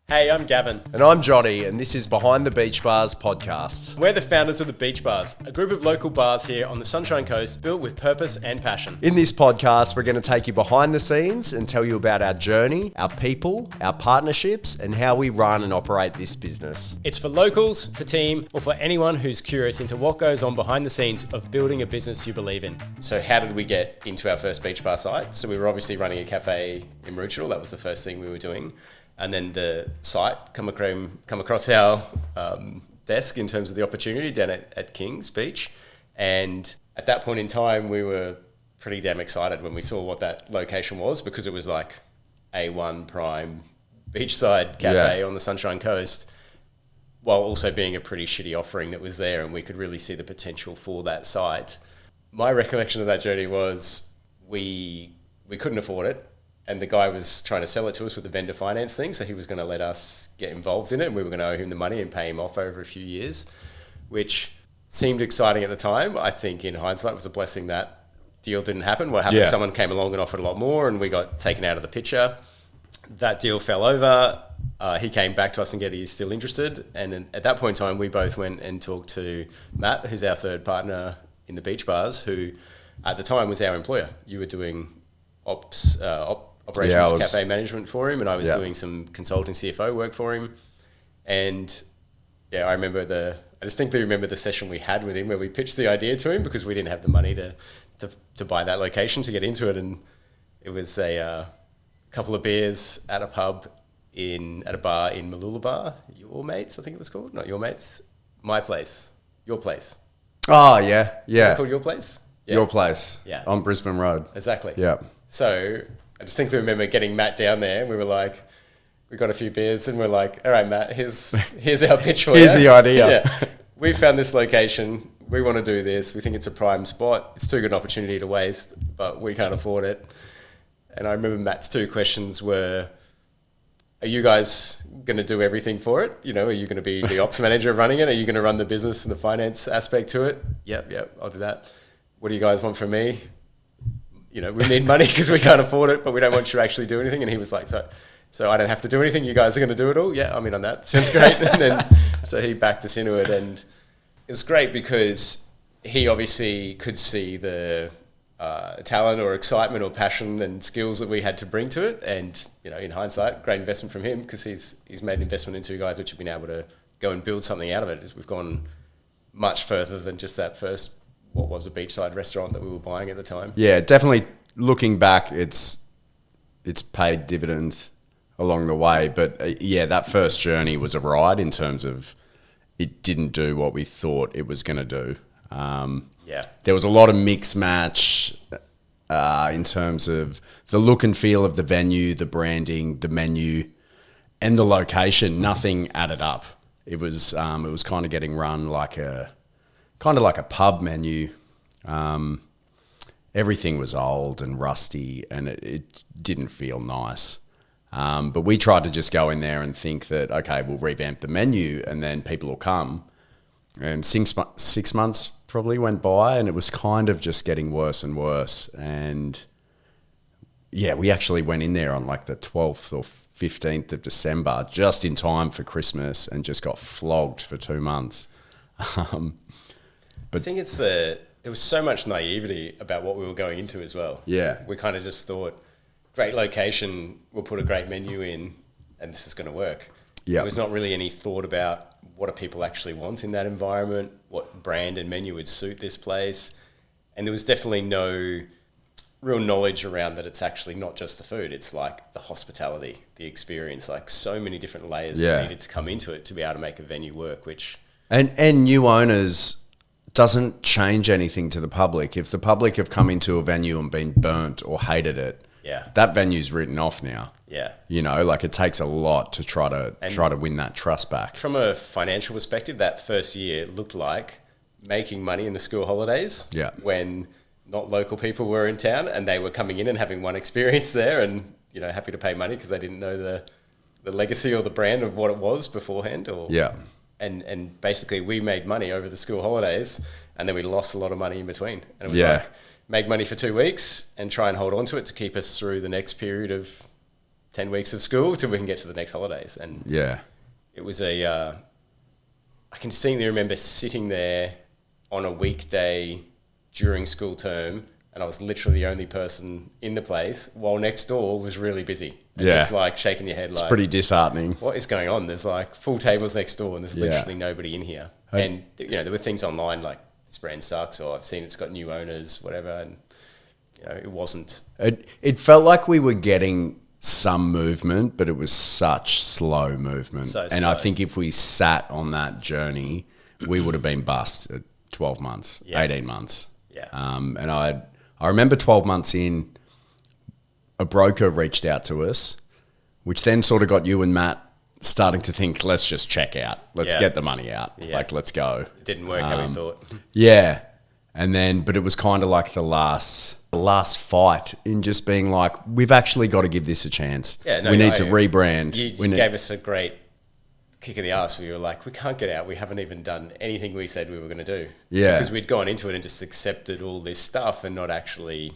Hey, I'm Gavin. And I'm Jonny, and this is Behind the Beach Bars podcast. We're the founders of the Beach Bars, a group of local bars here on the Sunshine Coast built with purpose and passion. In this podcast, we're going to take you behind the scenes and tell you about our journey, our people, our partnerships, and how we run and operate this business. It's for locals, for team, or for anyone who's curious into what goes on behind the scenes of building a business you believe in. So how did we get into our first beach bar site? So we were obviously running a cafe in Maroochydore. That was the first thing we were doing. And then the site come across our desk in terms of the opportunity down at Kings Beach. And at that point in time, we were pretty damn excited when we saw what that location was, because it was like A1 prime beachside cafe on the Sunshine Coast, while also being a pretty shitty offering that was there, and we could really see the potential for that site. My recollection of that journey was we couldn't afford it. And the guy was trying to sell it to us with the vendor finance thing, so he was going to let us get involved in it, and we were going to owe him the money and pay him off over a few years, which seemed exciting at the time. I think in hindsight it was a blessing that deal didn't happen. What happened, someone came along and offered a lot more, and we got taken out of the picture. That deal fell over. He came back to us and he's still interested. And at that point in time, we both went and talked to Matt, who's our third partner in the beach bars, who at the time was our employer. You were doing operations cafe management for him, and I was doing some consulting CFO work for him. And I distinctly remember the session we had with him where we pitched the idea to him, because we didn't have the money to buy that location to get into it. And it was a couple of beers at a pub at a bar in Mooloolaba. Your Mates, I think it was called. Not Your Mates. My Place. Your Place. Oh, yeah. Is it called Your Place? Yeah. Your Place. Yeah. On Brisbane Road. Exactly. Yeah. So I distinctly remember getting Matt down there, and we were like, we got a few beers, and we're like, all right, Matt, here's our pitch for you. Here's the idea. We found this location. We want to do this. We think it's a prime spot. It's too good an opportunity to waste, but we can't afford it. And I remember Matt's two questions were, are you guys going to do everything for it? You know, are you going to be the ops manager running it? Are you going to run the business and the finance aspect to it? Yep, I'll do that. What do you guys want from me? You know, we need money because we can't afford it, but we don't want you to actually do anything. And he was like, so I don't have to do anything. You guys are going to do it all? Yeah, I'm in on that. Sounds great. And then, so he backed us into it, and it was great because he obviously could see the talent or excitement or passion and skills that we had to bring to it. And, you know, in hindsight, great investment from him, because he's made an investment in two guys which have been able to go and build something out of it. We've gone much further than just that first, what was a beachside restaurant that we were buying at the time. Yeah, definitely. Looking back, it's paid dividends along the way. But that first journey was a ride in terms of it didn't do what we thought it was going to do. There was a lot of mix match in terms of the look and feel of the venue, the branding, the menu, and the location. Nothing added up. It was kind of getting run like a pub menu. Everything was old and rusty, and it didn't feel nice. But we tried to just go in there and think that, okay, we'll revamp the menu and then people will come. And 6 months probably went by, and it was kind of just getting worse and worse. And we actually went in there on like the 12th or 15th of December, just in time for Christmas, and just got flogged for 2 months. But I think there was so much naivety about what we were going into as well. Yeah. We kind of just thought, great location, we'll put a great menu in, and this is going to work. Yeah. There was not really any thought about what do people actually want in that environment, what brand and menu would suit this place. And there was definitely no real knowledge around that it's actually not just the food, it's like the hospitality, the experience, like so many different layers that needed to come into it to be able to make a venue work, which... And new owners doesn't change anything to the public. If the public have come into a venue and been burnt or hated it, that venue's written off now. Yeah. You know, like it takes a lot to try to win that trust back. From a financial perspective, that first year looked like making money in the school holidays when not local people were in town, and they were coming in and having one experience there and, you know, happy to pay money because they didn't know the legacy or the brand of what it was beforehand. And basically we made money over the school holidays, and then we lost a lot of money in between. And it was like, make money for 2 weeks and try and hold on to it to keep us through the next period of 10 weeks of school till we can get to the next holidays. And Yeah. it was I can distinctly remember sitting there on a weekday during school term, and I was literally the only person in the place while next door was really busy. And Yeah. just like shaking your head It's like, pretty disheartening. what is going on? There's like full tables next door and there's literally nobody in here. And, you know, there were things online like, this brand sucks, or I've seen it's got new owners, whatever. And, you know, it wasn't. It felt like we were getting some movement, but it was such slow movement. So and I slow. think if we sat on that journey, we would have been bust at 12 months, 18 months. Yeah. And I remember 12 months in, a broker reached out to us, which then sort of got you and Matt starting to think, let's just check out. Let's get the money out. Yeah. Like, let's go. It didn't work how we thought. Yeah. And then, but it was kind of like the last fight in just being like, we've actually got to give this a chance. Yeah, no, we need to rebrand. You gave us a great kick in the ass. We were like, we can't get out. We haven't even done anything we said we were going to do. Yeah. Because we'd gone into it and just accepted all this stuff and not actually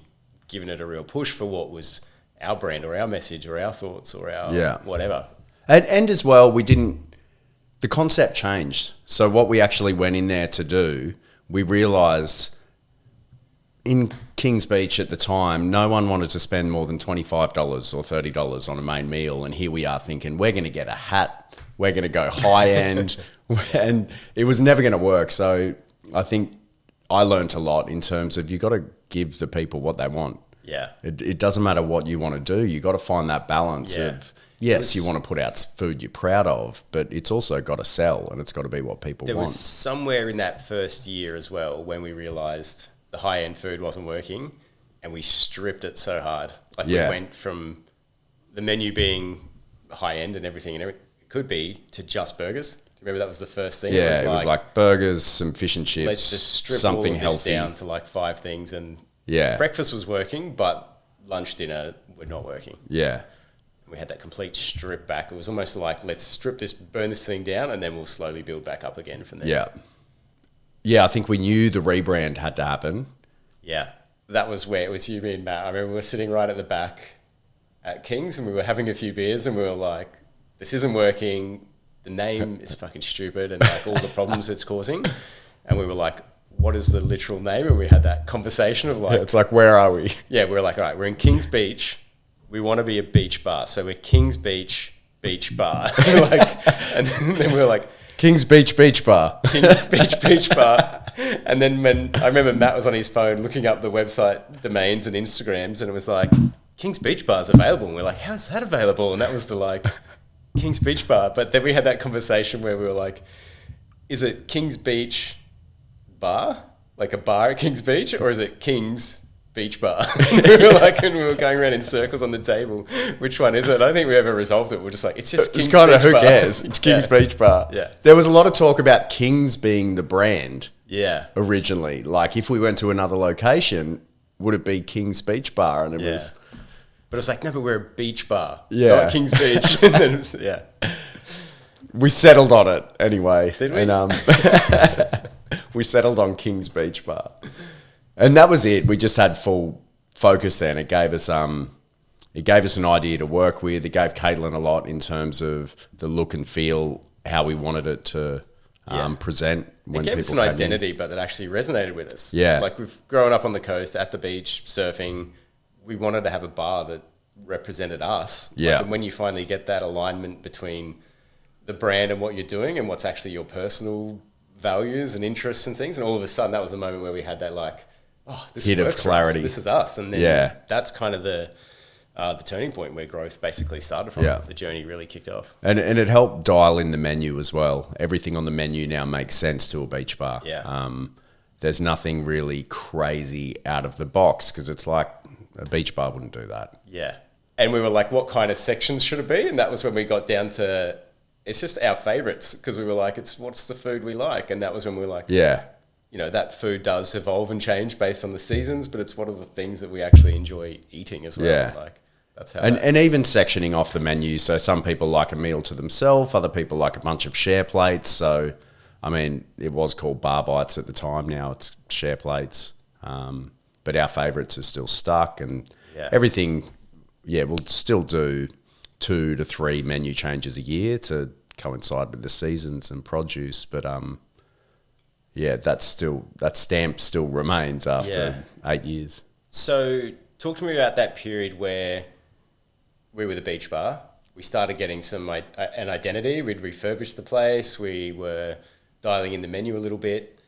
given it a real push for what was our brand or our message or our thoughts or our whatever. And as well, the concept changed. So what we actually went in there to do, we realised in Kings Beach at the time, no one wanted to spend more than $25 or $30 on a main meal. And here we are thinking, we're going to get a hat, we're going to go high end, and it was never going to work. So I think I learnt a lot in terms of you got to give the people what they want. Yeah. It doesn't matter what you want to do. You got to find that balance of, yes, you want to put out food you're proud of, but it's also got to sell and it's got to be what people want. There was somewhere in that first year as well when we realised the high-end food wasn't working and we stripped it so hard. Like we went from the menu being high-end and everything it could be to just burgers. Do you remember that was the first thing? Yeah, it was like burgers, some fish and chips, let's just strip something all of this healthy down to like 5 things, and yeah, breakfast was working, but lunch, dinner were not working. Yeah. We had that complete strip back. It was almost like, let's strip this, burn this thing down, and then we'll slowly build back up again from there. Yeah. Yeah, I think we knew the rebrand had to happen. Yeah. That was where it was you, me and Matt. I remember we were sitting right at the back at King's and we were having a few beers and we were like, this isn't working. The name is fucking stupid and like all the problems it's causing. And we were like, what is the literal name? And we had that conversation of like... Yeah, it's like, where are we? Yeah, we were like, all right, we're in King's Beach. We want to be a beach bar. So we're King's Beach Bar. And then we were like... King's Beach Bar. King's Beach Bar. And then when I remember Matt was on his phone looking up the website domains and Instagrams, and it was like, King's Beach Bar is available. And we're like, how's that available? And that was the like, King's Beach Bar. But then we had that conversation where we were like, is it King's Beach Bar? Like a bar at King's Beach? Or is it King's Beach Bar? And we were going around in circles on the table. Which one is it? I don't think we ever resolved it. We're just like, it's just King's Beach Bar. Who cares? It's King's Beach Bar. Yeah. There was a lot of talk about King's being the brand. Yeah. Originally. Like if we went to another location, would it be King's Beach Bar? And it was... But it's like, no, but we're a beach bar. Yeah. Not King's Beach. And then yeah. We settled on it anyway. Did we? And we settled on King's Beach Bar. And that was it. We just had full focus then. It gave us an idea to work with. It gave Caitlin a lot in terms of the look and feel, how we wanted it to present when people It gave us an identity, but that actually resonated with us. Yeah. Like we've grown up on the coast, at the beach, surfing. We wanted to have a bar that represented us. Yeah. Like, and when you finally get that alignment between the brand and what you're doing and what's actually your personal values and interests and things, and all of a sudden that was the moment where we had that like, oh, this hit works of clarity. for us. This is us. And then that's kind of the turning point where growth basically started from. The journey really kicked off. And it helped dial in the menu as well. Everything on the menu now makes sense to a beach bar. Yeah. There's nothing really crazy out of the box because it's like a beach bar wouldn't do that. Yeah. And we were like, what kind of sections should it be? And that was when we got down to, it's just our favorites, because we were like, it's what's the food we like? And that was when we were like, yeah, you know, that food does evolve and change based on the seasons, but it's what are the things that we actually enjoy eating as well. Yeah. Like that's how. And even sectioning off the menu. So some people like a meal to themselves, other people like a bunch of share plates. So, I mean, it was called bar bites at the time. Now it's share plates. But our favourites are still stuck, and everything. Yeah, we'll still do 2 to 3 menu changes a year to coincide with the seasons and produce. But yeah, that stamp still remains after 8 years. So talk to me about that period where we were the beach bar. We started getting an identity. We'd refurbished the place. We were dialing in the menu a little bit,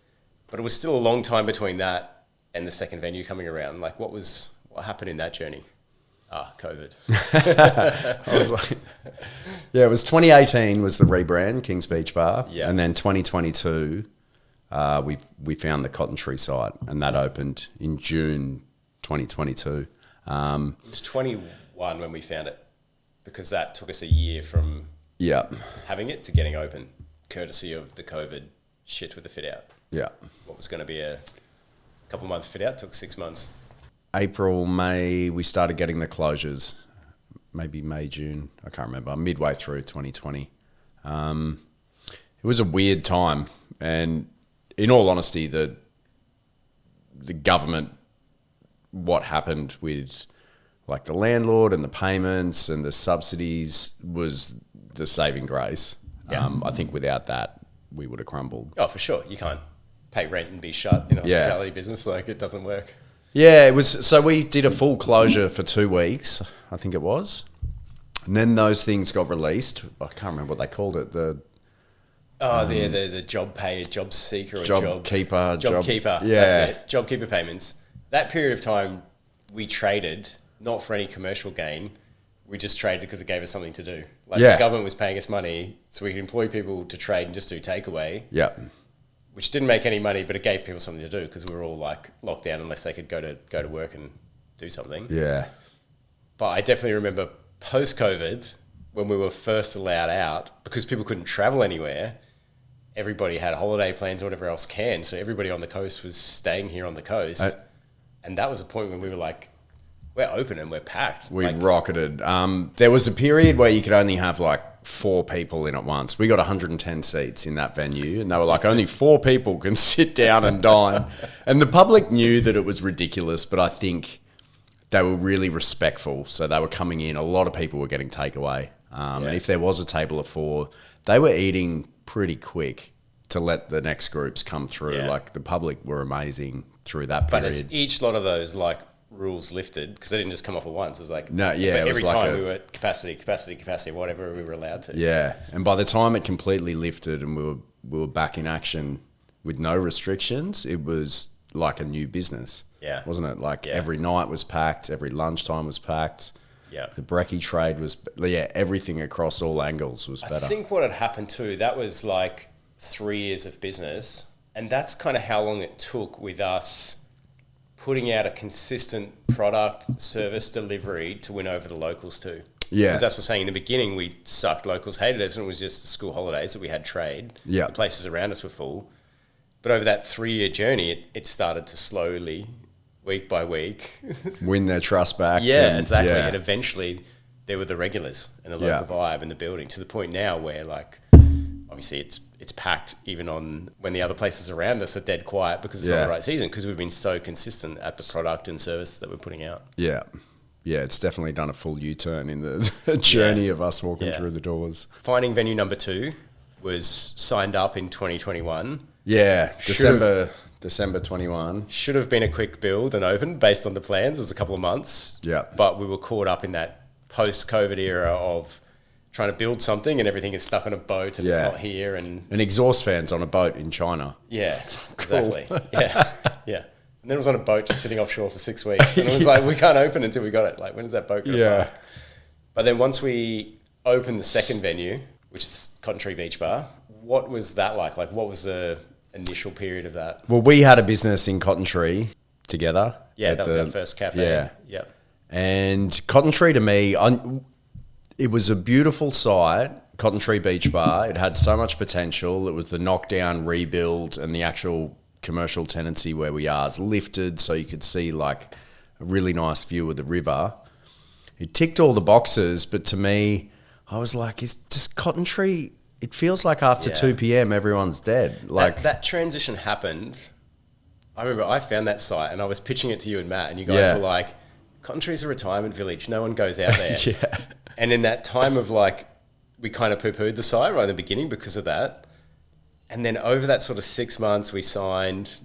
but it was still a long time between that and the second venue coming around. Like, what happened in that journey? COVID. I was like, yeah, it was 2018 was the rebrand, King's Beach Bar. Yeah. And then 2022, we found the Cotton Tree site, and that opened in June 2022. It was 21 when we found it, because that took us a year from having it to getting open, courtesy of the COVID shit with the fit out. Yeah. What was going to be a couple months fit out took 6 months. April, May, we started getting the closures. Maybe May, June, I can't remember. Midway through 2020. It was a weird time. And in all honesty, the government, what happened with like the landlord and the payments and the subsidies was the saving grace. Yeah. I think without that, we would have crumbled. Oh, for sure. You can't pay rent and be shut in a hospitality business. Like, it doesn't work. Yeah, it was. So we did a full closure for 2 weeks, I think it was. And then those things got released. I can't remember what they called it. The job pay, job seeker, or job keeper. Job keeper. Yeah. That's it. Job keeper payments. That period of time, we traded, not for any commercial gain. We just traded because it gave us something to do. Like, the government was paying us money so we could employ people to trade and just do takeaway. Yeah. Which didn't make any money, but it gave people something to do, because we were all like locked down unless they could go to work and do something. Yeah. But I definitely remember post-COVID, when we were first allowed out, because people couldn't travel anywhere, everybody had holiday plans or whatever else can. So everybody on the coast was staying here on the coast. And that was a point when we were like, we're open and we're packed. We rocketed. There was a period where you could only have like 4 people in at once. We got 110 seats in that venue, and they were like, only 4 people can sit down and dine. And the public knew that it was ridiculous, but I think they were really respectful. So they were coming in. A lot of people were getting takeaway. And if there was a table of 4, they were eating pretty quick to let the next groups come through. Yeah. Like, the public were amazing through that period. But as each lot of those like rules lifted, because they didn't just come off at once. It was like, every like time we were capacity, whatever we were allowed to. Yeah, and by the time it completely lifted and we were back in action with no restrictions, it was like a new business. Yeah, wasn't it? Like, every night was packed, every lunchtime was packed. Yeah, the brekkie trade was everything across all angles was better. I think what had happened too, that was like 3 years of business, and that's kind of how long it took with us putting out a consistent product, service, delivery to win over the locals too. Yeah. Because that's what I'm saying. In the beginning, we sucked. Locals hated us, and it was just the school holidays that we had trade. Yeah. The places around us were full. But over that 3-year journey, it started to slowly, week by week, win their trust back. Yeah, exactly. And eventually, there were the regulars and the local vibe in the building, to the point now where, like, obviously it's packed even on when the other places around us are dead quiet, because it's not the right season, because we've been so consistent at the product and service that we're putting out. Yeah. Yeah, it's definitely done a full U-turn in the journey of us walking through the doors. Finding venue number 2 was signed up in 2021. Yeah, December 21. Should have been a quick build and open based on the plans. It was a couple of months. Yeah. But we were caught up in that post-COVID era of trying to build something and everything is stuck on a boat and it's not here. And exhaust fans on a boat in China. Yeah, exactly. Yeah. And then it was on a boat just sitting offshore for 6 weeks. And it was like, we can't open until we got it. Like, when is that boat going to park? But then once we opened the second venue, which is Cotton Tree Beach Bar, what was that like? Like, what was the initial period of that? Well, we had a business in Cotton Tree together. Yeah, that was our first cafe. Yeah. Yep. And Cotton Tree, to me, it was a beautiful site, Cotton Tree Beach Bar. It had so much potential. It was the knockdown, rebuild, and the actual commercial tenancy where we are is lifted, so you could see like a really nice view of the river. It ticked all the boxes, but to me, I was like, does Cotton Tree, it feels like after 2 p.m. everyone's dead. Like that transition happened. I remember I found that site and I was pitching it to you and Matt, and you guys were like, country's a retirement village. No one goes out there. Yeah. And in that time of like, we kind of poo-pooed the site right in the beginning because of that. And then over that sort of 6 months, we signed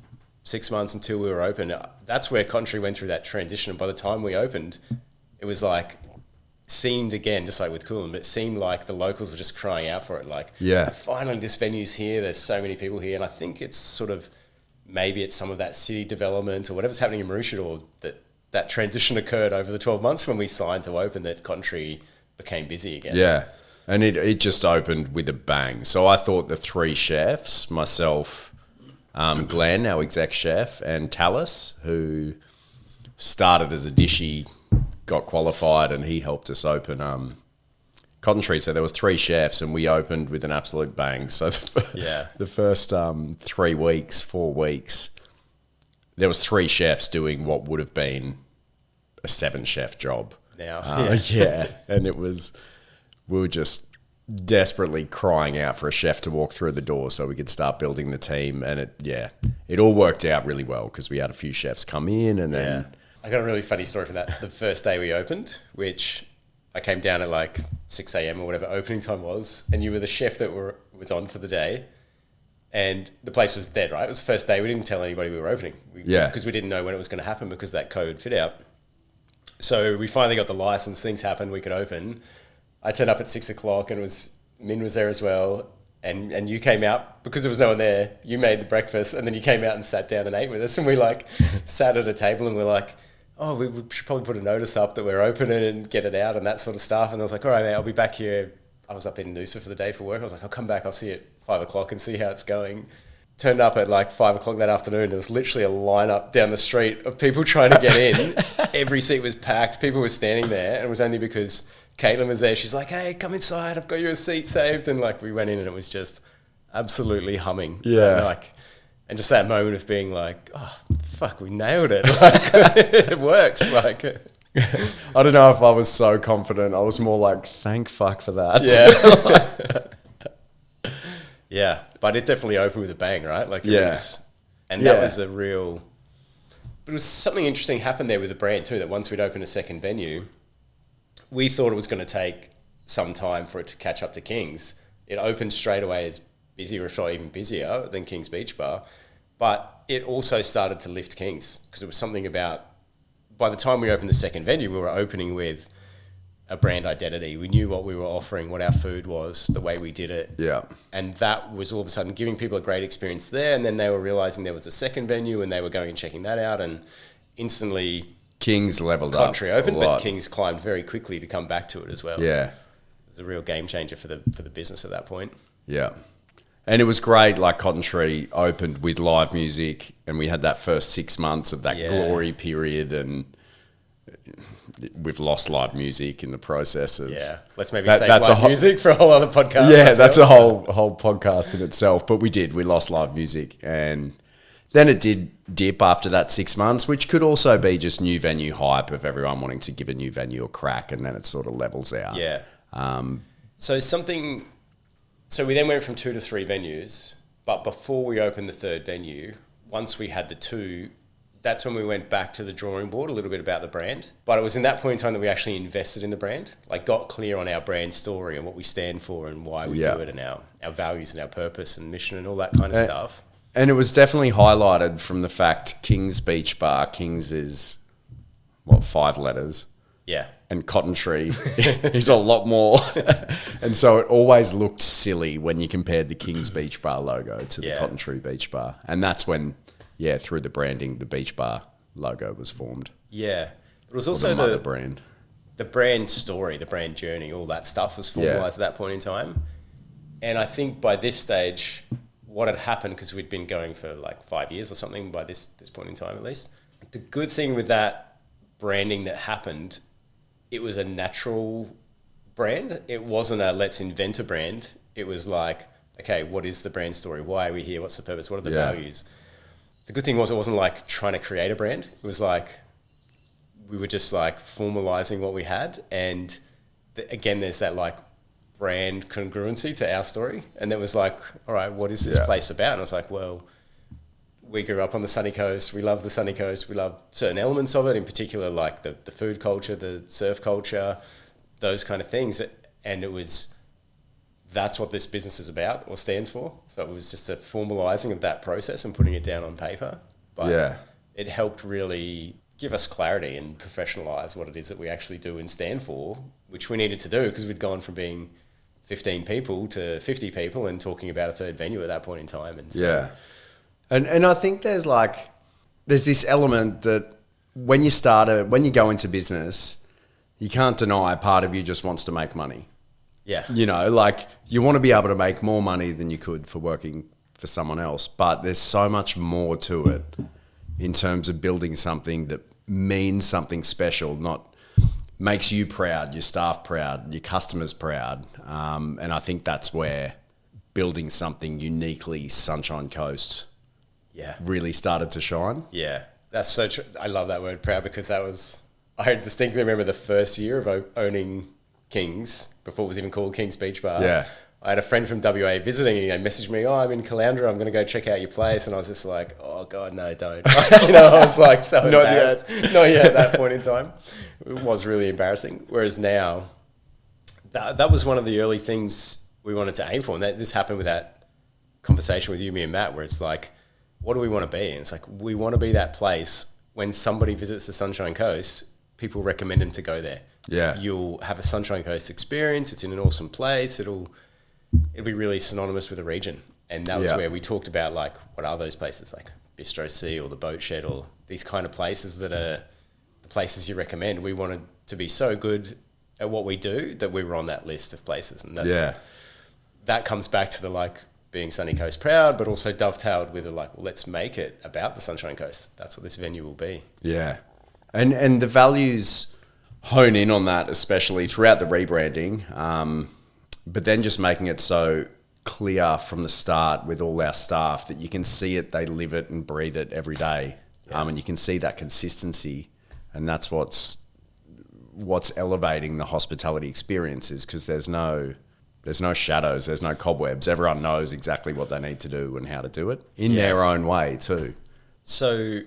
6 months until we were open. That's where country went through that transition. And by the time we opened, it was like, seemed again, just like with Coolum, it seemed like the locals were just crying out for it. Like, yeah, finally this venue's here. There's so many people here. And I think it's sort of, maybe it's some of that city development or whatever's happening in Maroochydore that transition occurred over the 12 months when we signed to open, that country became busy again. Yeah. And it just opened with a bang. So I thought the 3 chefs, myself, Glenn, our exec chef, and Tallis, who started as a dishy, got qualified, and he helped us open Cotton Tree. So there was 3 chefs, and we opened with an absolute bang. So the first 3 weeks, 4 weeks, there was 3 chefs doing what would have been a 7-chef job. Now, yeah, and we were just desperately crying out for a chef to walk through the door so we could start building the team. And it all worked out really well because we had a few chefs come in, and then... Yeah. I got a really funny story from that. The first day we opened, which I came down at like 6 a.m. or whatever opening time was, and you were the chef that was on for the day, and the place was dead, right? It was the first day. We didn't tell anybody we were opening because we didn't know when it was going to happen because that code fit out. So we finally got the license, things happened, we could open. I turned up at 6 o'clock and Min was there as well. And you came out because there was no one there. You made the breakfast and then you came out and sat down and ate with us. And we like sat at a table and we're like, oh, we should probably put a notice up that we're open and get it out and that sort of stuff. And I was like, all right, mate, I'll be back here. I was up in Noosa for the day for work. I was like, I'll come back. I'll see you at 5 o'clock and see how it's going. Turned up at like 5 o'clock that afternoon. There was literally a lineup down the street of people trying to get in. Every seat was packed. People were standing there. And it was only because Caitlin was there. She's like, hey, come inside. I've got you a seat saved. And like we went in and it was just absolutely humming. Yeah. And just that moment of being like, oh, fuck, we nailed it. Like, it works. Like, I don't know if I was so confident. I was more like, thank fuck for that. Yeah. Yeah. But it definitely opened with a bang, right? Like, it was, and that was a real, but it was something interesting happened there with the brand too, that once we'd opened a second venue, we thought it was going to take some time for it to catch up to King's. It opened straight away as busier, if not even busier than King's Beach Bar. But it also started to lift King's because it was something about, by the time we opened the second venue, we were opening with a brand identity. We knew what we were offering, what our food was, the way we did it. Yeah. And that was all of a sudden giving people a great experience there. And then they were realizing there was a second venue and they were going and checking that out. And instantly King's leveled up. Country opened, but King's climbed very quickly to come back to it as well. Yeah. It was a real game changer for the business at that point. Yeah. And it was great, like Cotton Tree opened with live music and we had that first 6 months of that glory period, and we've lost live music in the process of... Yeah, let's maybe save live music for a whole other podcast. Yeah, that's a whole podcast in itself. But we lost live music. And then it did dip after that 6 months, which could also be just new venue hype of everyone wanting to give a new venue a crack, and then it sort of levels out. Yeah. So we then went from 2 to 3 venues, but before we opened the third venue, once we had the 2, that's when we went back to the drawing board a little bit about the brand. But it was in that point in time that we actually invested in the brand, like got clear on our brand story and what we stand for and why we do it, and our values and our purpose and mission and all that kind of stuff. And it was definitely highlighted from the fact King's Beach Bar, King's is, 5 letters. Yeah. And Cotton Tree is a lot more. And so it always looked silly when you compared the King's Beach Bar logo to the Cotton Tree Beach Bar. And that's when, through the branding, the Beach Bar logo was formed. Yeah. It was also the brand. The brand story, the brand journey, all that stuff was formalized at that point in time. And I think by this stage, what had happened, because we'd been going for like 5 years or something by this point in time at least, the good thing with that branding that happened, it was a natural brand. It wasn't a let's invent a brand. It was like, okay, what is the brand story? Why are we here? What's the purpose? What are the values? The good thing was it wasn't like trying to create a brand. It was like we were just like formalizing what we had. And again, there's that like brand congruency to our story. And it was like, all right, what is this place about? And I was like, well, we grew up on the sunny coast. We love the sunny coast. We love certain elements of it, in particular, like the food culture, the surf culture, those kind of things. And that's what this business is about or stands for. So it was just a formalizing of that process and putting it down on paper. But it helped really give us clarity and professionalize what it is that we actually do and stand for, which we needed to do because we'd gone from being 15 people to 50 people and talking about a third venue at that point in time. And so, And I think there's this element that when you go into business, you can't deny part of you just wants to make money. Yeah. You know, like you want to be able to make more money than you could for working for someone else, but there's so much more to it in terms of building something that means something special, not makes you proud, your staff proud, your customers proud. And I think that's where building something uniquely Sunshine Coast really started to shine. Yeah, that's so true. I love that word proud because I distinctly remember the first year of owning Kings, before it was even called Kings Beach Bar. Yeah. I had a friend from WA visiting and messaged me, I'm in Caloundra, I'm going to go check out your place. And I was just like, oh God, no, don't. I was like so embarrassed. Not yet at that point in time. It was really embarrassing. Whereas now, that was one of the early things we wanted to aim for. And this happened with that conversation with you, me and Matt, where it's like, what do we want to be? And it's like, we want to be that place when somebody visits the Sunshine Coast, people recommend them to go there. Yeah. You'll have a Sunshine Coast experience. It's in an awesome place. It'll be really synonymous with the region. And that was where we talked about, like, what are those places, like Bistro C or the Boat Shed or these kind of places that are the places you recommend. We wanted to be so good at what we do that we were on that list of places. And that comes back to the, like, being Sunny Coast proud, but also dovetailed with well, let's make it about the Sunshine Coast. That's what this venue will be. Yeah. And the values hone in on that, especially throughout the rebranding, but then just making it so clear from the start with all our staff that you can see it, they live it and breathe it every day. And you can see that consistency, and that's what's elevating the hospitality experiences, because there's no shadows, there's no cobwebs. Everyone knows exactly what they need to do and how to do it in their own way too. So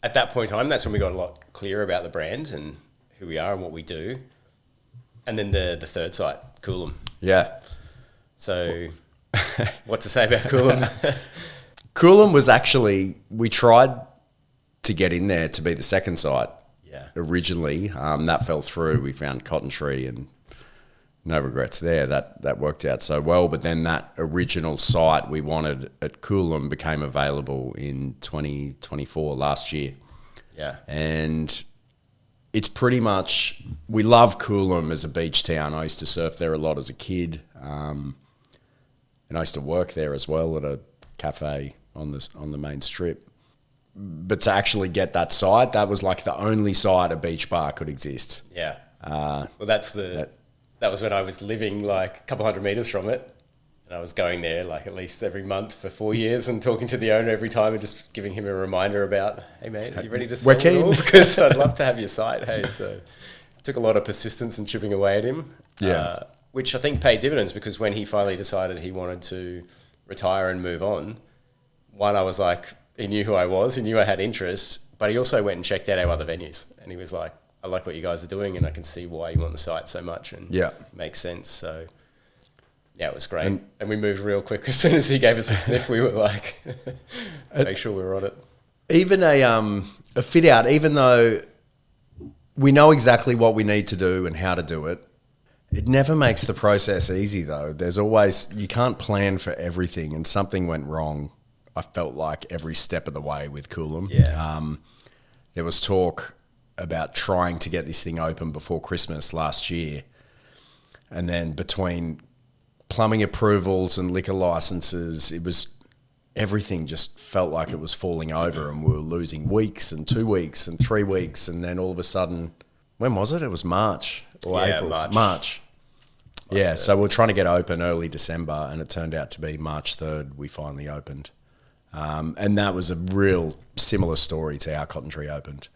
at that point in time, that's when we got a lot clearer about the brand and who we are and what we do. And then the third site, Coolum. Yeah. So what to say about Coolum? Coolum was actually, we tried to get in there to be the second site originally. That fell through. We found Cotton Tree and no regrets there. That worked out so well. But then that original site we wanted at Coolum became available in 2024, last year. Yeah. And it's pretty much, we love Coolum as a beach town. I used to surf there a lot as a kid. And I used to work there as well at a cafe on the main strip. But to actually get that site, that was like the only site a beach bar could exist. Yeah. Well, that was when I was living like a couple hundred meters from it. And I was going there like at least every month for 4 years and talking to the owner every time and just giving him a reminder about, hey mate, are you ready to sell it all? Because I'd love to have your site. Hey, so it took a lot of persistence and chipping away at him. Yeah. Which I think paid dividends, because when he finally decided he wanted to retire and move on, one, I was like, he knew who I was, he knew I had interest, but he also went and checked out our other venues. And he was like, I like what you guys are doing and I can see why you want the site so much, and it makes sense. So yeah, it was great. And we moved real quick. As soon as he gave us a sniff, we were like, make sure we were on it. Even a fit out, even though we know exactly what we need to do and how to do it, it never makes the process easy though. There's always, you can't plan for everything, and something went wrong, I felt like, every step of the way with Coolum. Yeah. There was talk about trying to get this thing open before Christmas last year. And then between plumbing approvals and liquor licenses, everything just felt like it was falling over, and we were losing weeks and 2 weeks and 3 weeks. And then all of a sudden, when was it? It was March or April. March. Yeah, so we were trying to get open early December, and it turned out to be March 3rd we finally opened. And that was a real similar story to how Cotton Tree opened.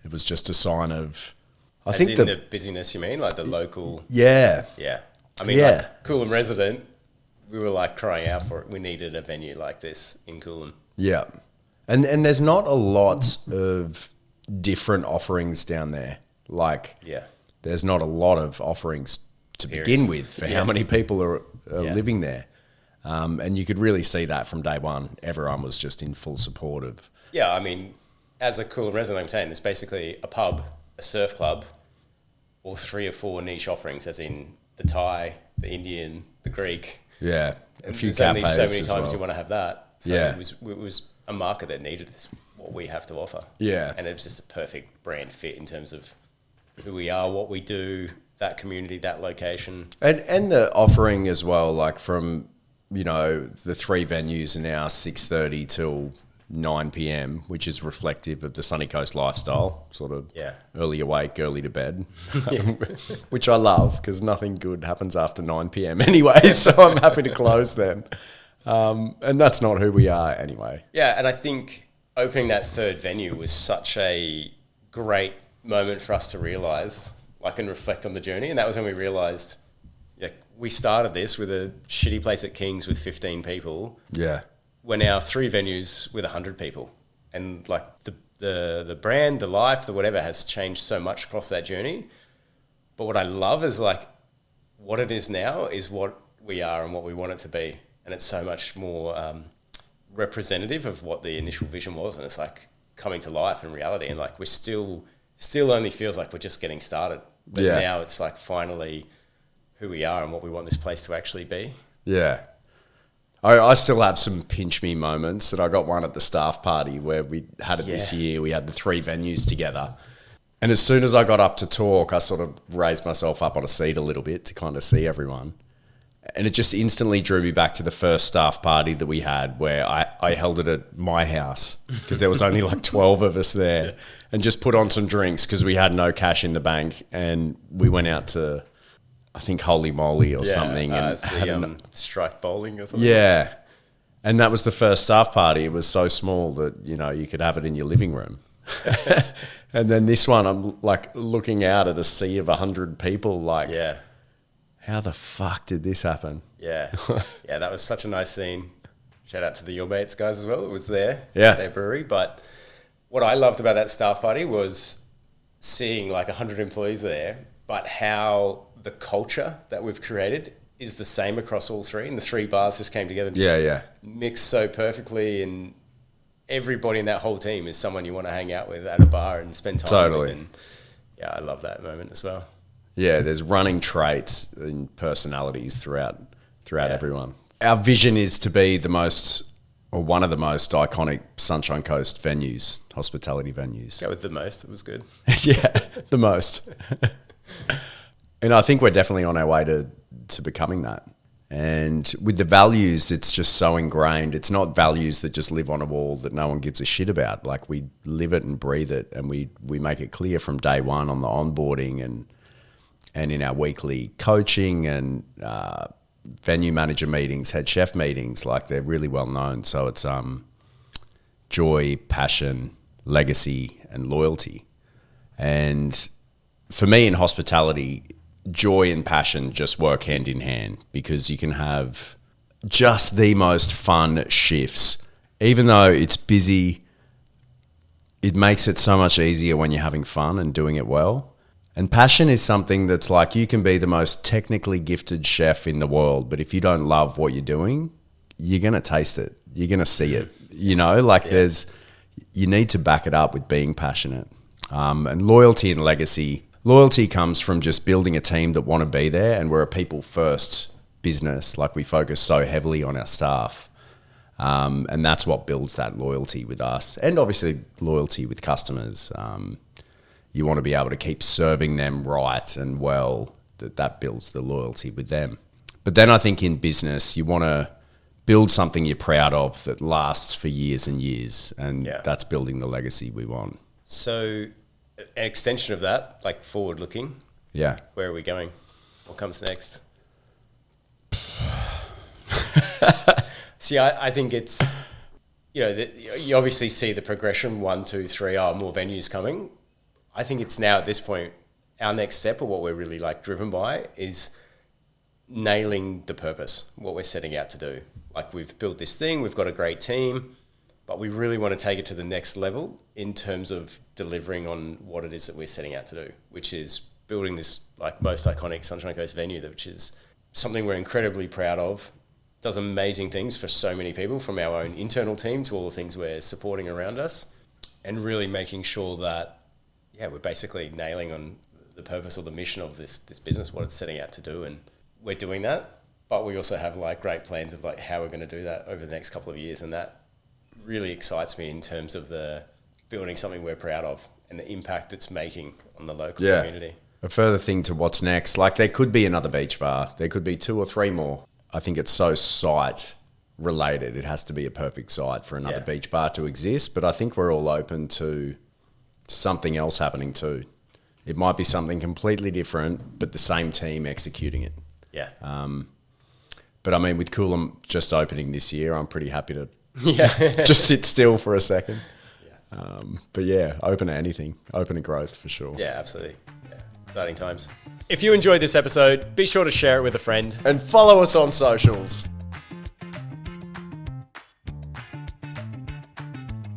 It was just a sign of, I think the busyness, you mean? Like the local... Yeah. Yeah. I mean, like Coolum resident, we were like crying out for it. We needed a venue like this in Coolum. Yeah. And there's not a lot of different offerings down there. Like, there's not a lot of offerings to begin with for how many people are living there. And you could really see that from day one. Everyone was just in full support of... Yeah, I mean, as a Coolum resident, I'm saying there's basically a pub, a surf club, or 3 or 4 niche offerings, as in the Thai, the Indian, the Greek. Yeah, a few there's cafes only so many times well. you want to have that. So Yeah. it was a market that needed what we have to offer. Yeah. And it was just a perfect brand fit in terms of who we are, what we do, that community, that location. And the offering as well, like from, you know, the 3 venues are now 6:30 till 9 p.m, which is reflective of the Sunny Coast lifestyle, sort of early awake, early to bed, which I love because nothing good happens after 9 p.m. anyway, so I'm happy to close then. And that's not who we are anyway. Yeah, and I think opening that 3rd venue was such a great moment for us to realise, like, and reflect on the journey. And that was when we realised, we started this with a shitty place at King's with 15 people. Yeah. We're now 3 venues with 100 people. And like the brand, the life, the whatever has changed so much across that journey. But what I love is like what it is now is what we are and what we want it to be. And it's so much more representative of what the initial vision was. And it's like coming to life in reality. And like we're still only feels like we're just getting started. But now it's like finally who we are and what we want this place to actually be. Yeah. I still have some pinch me moments, and I got one at the staff party where we had it this year. We had the 3 venues together. And as soon as I got up to talk, I sort of raised myself up on a seat a little bit to kind of see everyone. And it just instantly drew me back to the first staff party that we had where I held it at my house because there was only like 12 of us there and just put on some drinks because we had no cash in the bank. And we went out to... I think Holy Moly or something. And it's the strike bowling or something. Yeah. And that was the first staff party. It was so small that, you know, you could have it in your living room. And then this one, I'm like looking out at a sea of 100 people like, how the fuck did this happen? Yeah. Yeah, that was such a nice scene. Shout out to the Your Mates guys as well. It was there. Yeah. Their brewery. But what I loved about that staff party was seeing like 100 employees there, but how the culture that we've created is the same across all 3, and the 3 bars just came together and just mixed so perfectly, and everybody in that whole team is someone you want to hang out with at a bar and spend time with. And I love that moment as well. Yeah, there's running traits and personalities throughout everyone. Our vision is to be the most, or one of the most iconic Sunshine Coast venues, hospitality venues. Go with the most, it was good. The most. And I think we're definitely on our way to becoming that. And with the values, it's just so ingrained. It's not values that just live on a wall that no one gives a shit about. Like we live it and breathe it, and we make it clear from day one on the onboarding and in our weekly coaching and venue manager meetings, head chef meetings. Like they're really well known. So it's joy, passion, legacy, and loyalty. And for me in hospitality, joy and passion just work hand in hand because you can have just the most fun shifts. Even though it's busy, it makes it so much easier when you're having fun and doing it well. And passion is something that's like you can be the most technically gifted chef in the world, but if you don't love what you're doing, you're going to taste it. You're going to see it. You know, like you need to back it up with being passionate. And loyalty and legacy. Loyalty comes from just building a team that want to be there, and we're a people first business. Like we focus so heavily on our staff. And that's what builds that loyalty with us, and obviously loyalty with customers. You want to be able to keep serving them right and well, that builds the loyalty with them. But then I think in business, you want to build something you're proud of that lasts for years and years, and that's building the legacy we want. So an extension of that, like forward looking, where are we going? What comes next? See, I think it's, you obviously see the progression, 1, 2, 3, more venues coming. I think it's now at this point, our next step, or what we're really like driven by, is nailing the purpose, what we're setting out to do. Like we've built this thing, we've got a great team. but we really want to take it to the next level in terms of delivering on what it is that we're setting out to do, which is building this like most iconic Sunshine Coast venue, which is something we're incredibly proud of. Does amazing things for so many people, from our own internal team to all the things we're supporting around us, and really making sure that, we're basically nailing on the purpose or the mission of this business, what it's setting out to do. And we're doing that, but we also have like great plans of like how we're going to do that over the next couple of years. And that really excites me in terms of the building something we're proud of and the impact it's making on the local community. A further thing to what's next, like there could be another beach bar. There could be 2 or 3 more. I think it's so site related. It has to be a perfect site for another beach bar to exist. But I think we're all open to something else happening too. It might be something completely different, but the same team executing it. Yeah. But I mean, with Coolum just opening this year, I'm pretty happy to just sit still for a second. But open to anything, open to growth for sure. Yeah, absolutely. Yeah. Exciting times. If you enjoyed this episode, be sure to share it with a friend. And follow us on socials.